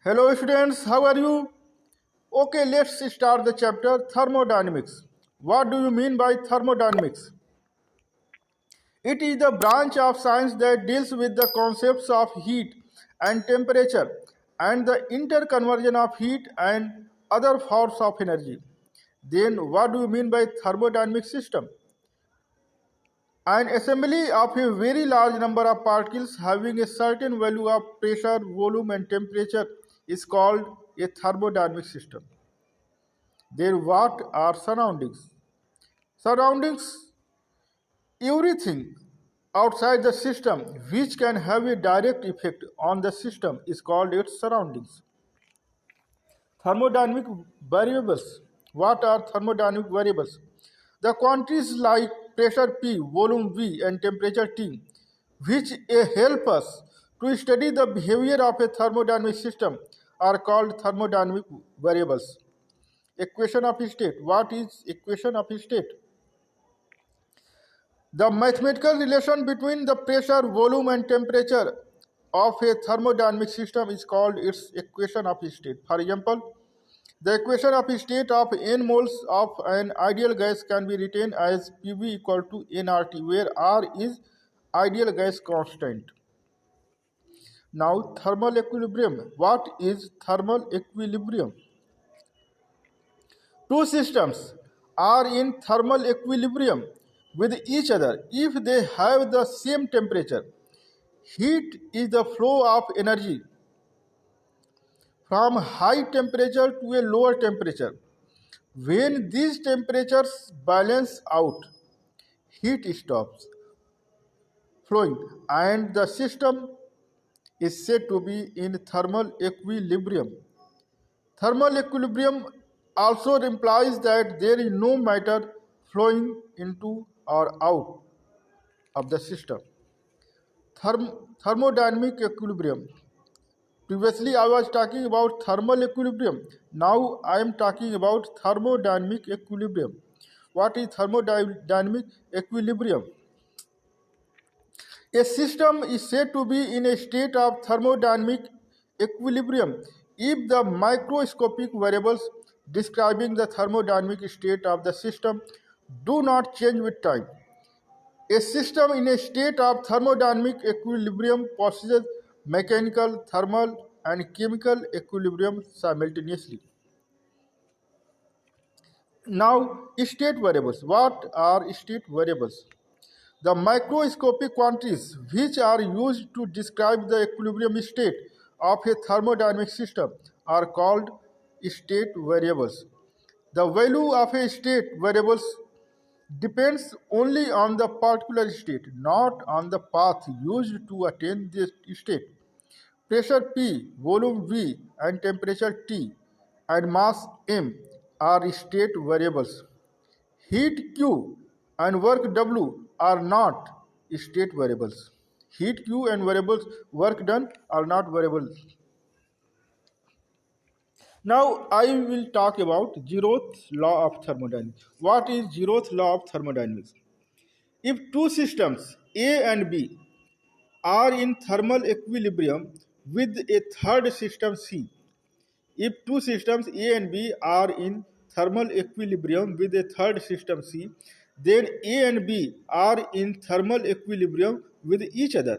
Hello students, how are you? Okay, let's start the chapter thermodynamics. What do you mean by thermodynamics? It is the branch of science that deals with the concepts of heat and temperature and the interconversion of heat and other forms of energy. Then what do you mean by thermodynamic system? An assembly of a very large number of particles having a certain value of pressure, volume and temperature is called a thermodynamic system. Then what are surroundings? Surroundings, everything outside the system which can have a direct effect on the system is called its surroundings. Thermodynamic variables. What are thermodynamic variables? The quantities like pressure P, volume V, and temperature T, which help us to study the behavior of a thermodynamic system, are called thermodynamic variables. Equation of state. What is equation of state? The mathematical relation between the pressure, volume, and temperature of a thermodynamic system is called its equation of state. For example, the equation of state of n moles of an ideal gas can be written as PV equal to nRT, where R is ideal gas constant. Now, thermal equilibrium. What is thermal equilibrium? Two systems are in thermal equilibrium with each other if they have the same temperature. Heat is the flow of energy from high temperature to a lower temperature. When these temperatures balance out, heat stops flowing and the system is said to be in thermal equilibrium. Thermal equilibrium also implies that there is no matter flowing into or out of the system. Thermodynamic equilibrium. Previously, I was talking about thermal equilibrium. Now, I am talking about thermodynamic equilibrium. What is thermodynamic equilibrium? A system is said to be in a state of thermodynamic equilibrium if the microscopic variables describing the thermodynamic state of the system do not change with time. A system in a state of thermodynamic equilibrium possesses mechanical, thermal, and chemical equilibrium simultaneously. Now, state variables. What are state variables? The microscopic quantities which are used to describe the equilibrium state of a thermodynamic system are called state variables. The value of a state variables depends only on the particular state, not on the path used to attain this state. Pressure P, volume V, and temperature T, and mass M are state variables. Heat Q and work W are not state variables. Heat Q and variables work done are not variables. Now I will talk about zeroth law of thermodynamics. What is zeroth law of thermodynamics? If two systems A and B are in thermal equilibrium with a third system C, if two systems A and B are in thermal equilibrium with a third system C, then A and B are in thermal equilibrium with each other.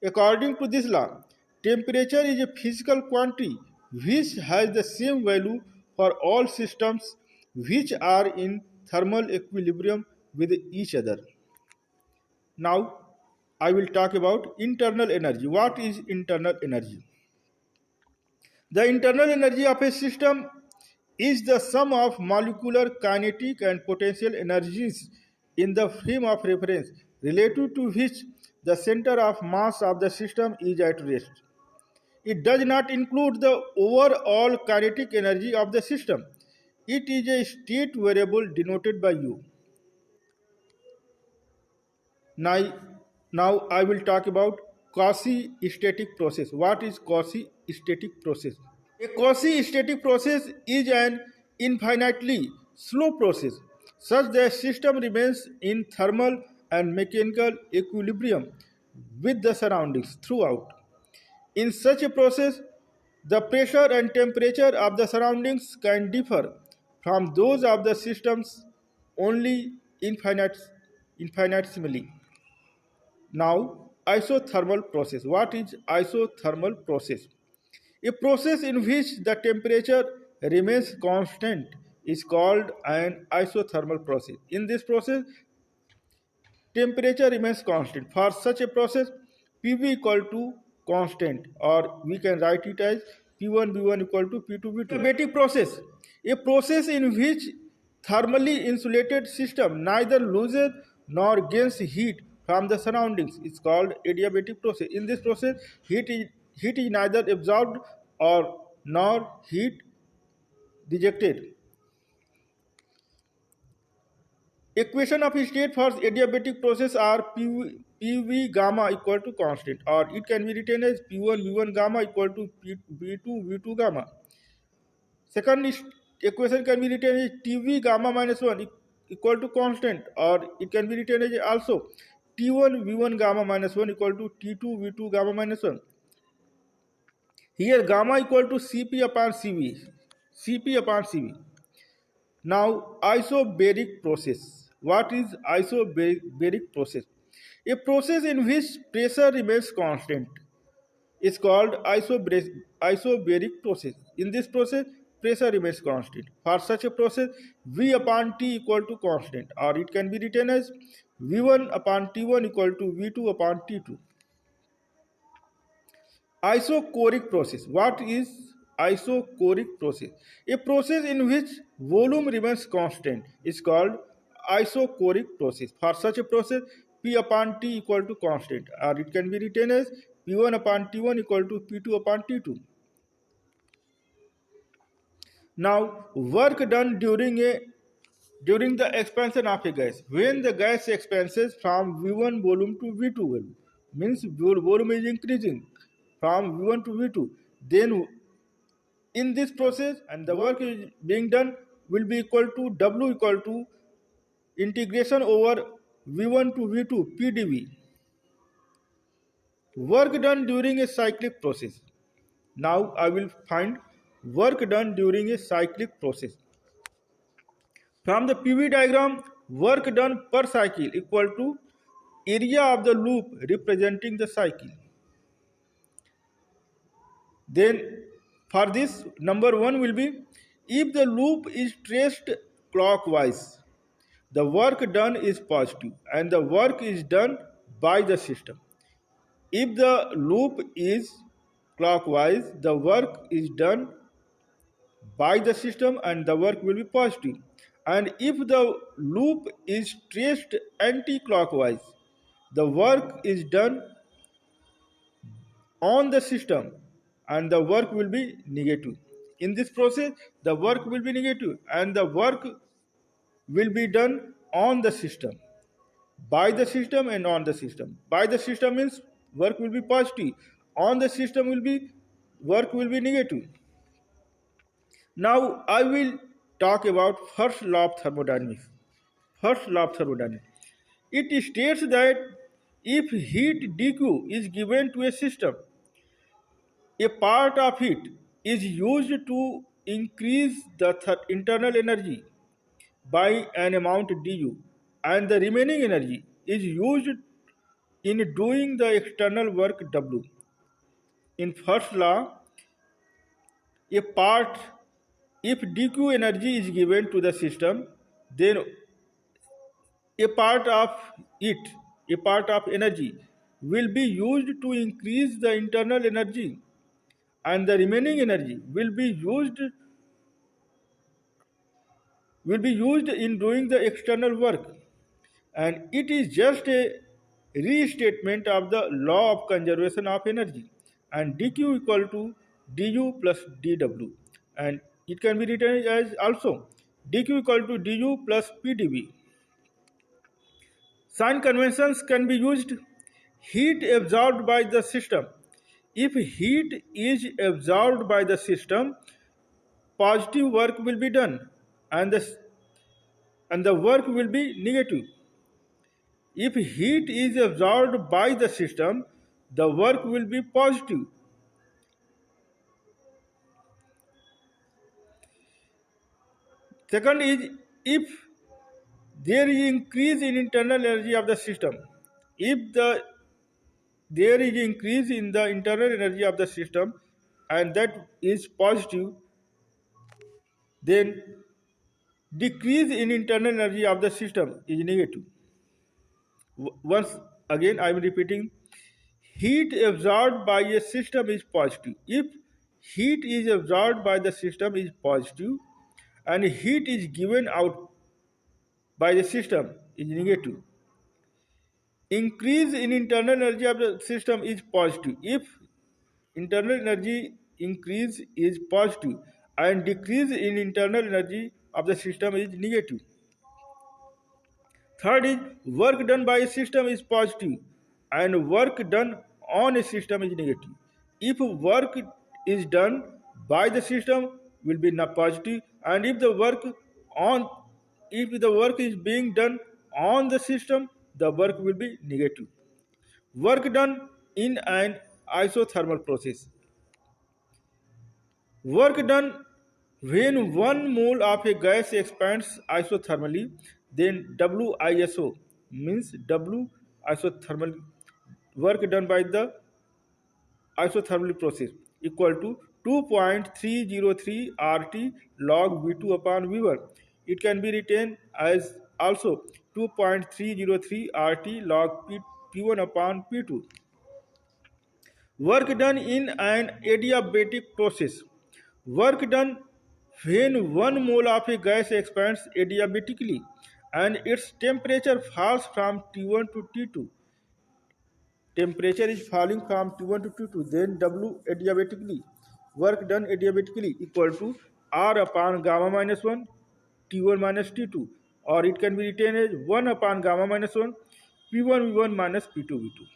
According to this law, temperature is a physical quantity which has the same value for all systems which are in thermal equilibrium with each other. Now, I will talk about internal energy. What is internal energy? The internal energy of a system is the sum of molecular kinetic and potential energies in the frame of reference relative to which the center of mass of the system is at rest. It does not include the overall kinetic energy of the system. It is a state variable denoted by U. Now, now I will talk about quasi-static process. What is quasi-static process? A quasi-static process is an infinitely slow process such that system remains in thermal and mechanical equilibrium with the surroundings throughout. In such a process, The pressure and temperature of the surroundings can differ from those of the systems only infinitesimally. Now, isothermal process. What is isothermal process? A process in which the temperature remains constant is called an isothermal process. In this process, temperature remains constant. For such a process, PV equal to constant, or we can write it as P1 V1 equal to P2 V2. Adiabatic process, a process in which thermally insulated system neither loses nor gains heat from the surroundings is called adiabatic process. In this process, heat is neither absorbed or nor heat rejected. Equation of state for adiabatic process are PV gamma equal to constant, or it can be written as P1 V1 gamma equal to V2 V2 gamma. Second equation can be written as TV gamma minus 1 equal to constant, or it can be written as also T1 V1 gamma minus 1 equal to T2 V2 gamma minus 1. Here gamma equal to Cp upon Cv. Cp upon Cv. Now, isobaric process. What is isobaric process? A process in which pressure remains constant is called isobaric process. In this process, pressure remains constant. For such a process, V upon T equal to constant, or it can be written as V1 upon T1 equal to V2 upon T2. Isochoric process. What is isochoric process? A process in which volume remains constant is called isochoric process. For such a process, P upon T equal to constant, or it can be written as P1 upon T1 equal to P2 upon T2. Now, work done during the expansion of a gas. When the gas expands from V1 volume to V2 volume, means volume is increasing from V1 to V2, then in this process and the work is being done will be equal to W equal to integration over V1 to V2 PdV. Work done during a cyclic process. Now I will find work done during a cyclic process. From the PV diagram, work done per cycle equal to area of the loop representing the cycle. Then for this, number 1 will be, if the loop is traced clockwise, the work done is positive and the work is done by the system. If the loop is clockwise, the work is done by the system and the work will be positive. And if the loop is traced anti-clockwise, the work is done on the system and the work will be negative. In this process, the work will be negative and the work will be done on the system, by the system and on the system. By the system means work will be positive, on the system will be work will be negative. Now I will talk about first law of thermodynamics. First law of thermodynamics. It states that if heat dq is given to a system, a part of it is used to increase the internal energy by an amount du, and the remaining energy is used in doing the external work w. In first law, a part, if dq energy is given to the system, then a part of it, a part of energy will be used to increase the internal energy, and the remaining energy will be used in doing the external work. And it is just a restatement of the law of conservation of energy, and dq equal to du plus dw, and it can be written as also dq equal to du plus pdv. Sign conventions can be used. Heat absorbed by the system. If heat is absorbed by the system, positive work will be done and the work will be negative. If heat is absorbed by the system, the work will be positive Second is if there is increase in internal energy of the system. If there is increase in the internal energy of the system and that is positive, then decrease in internal energy of the system is negative. Once again I am repeating, heat absorbed by a system is positive. If heat is absorbed by the system is positive and heat is given out by the system is negative. Increase in internal energy of the system is positive if internal energy increase is positive and decrease in internal energy of the system is negative. Third is work done by a system is positive and work done on a system is negative. If work is done by the system will be positive, and on if the work is being done on the system, the work will be negative. Work done in an isothermal process. Work done when 1 mole of a gas expands isothermally, then WISO means W isothermal work done by the isothermal process equal to 2.303 RT log V2 upon V1. It can be written as also 2.303 RT log P1 upon P2. Work done in an adiabatic process. Work done when 1 mole of a gas expands adiabatically and its temperature falls from T1 to T2. Temperature is falling from T1 to T2, then W adiabatically. Work done adiabatically equal to R upon gamma minus 1 T1 minus T2, or it can be written as 1 upon gamma minus 1 P1 V1 minus P2 V2.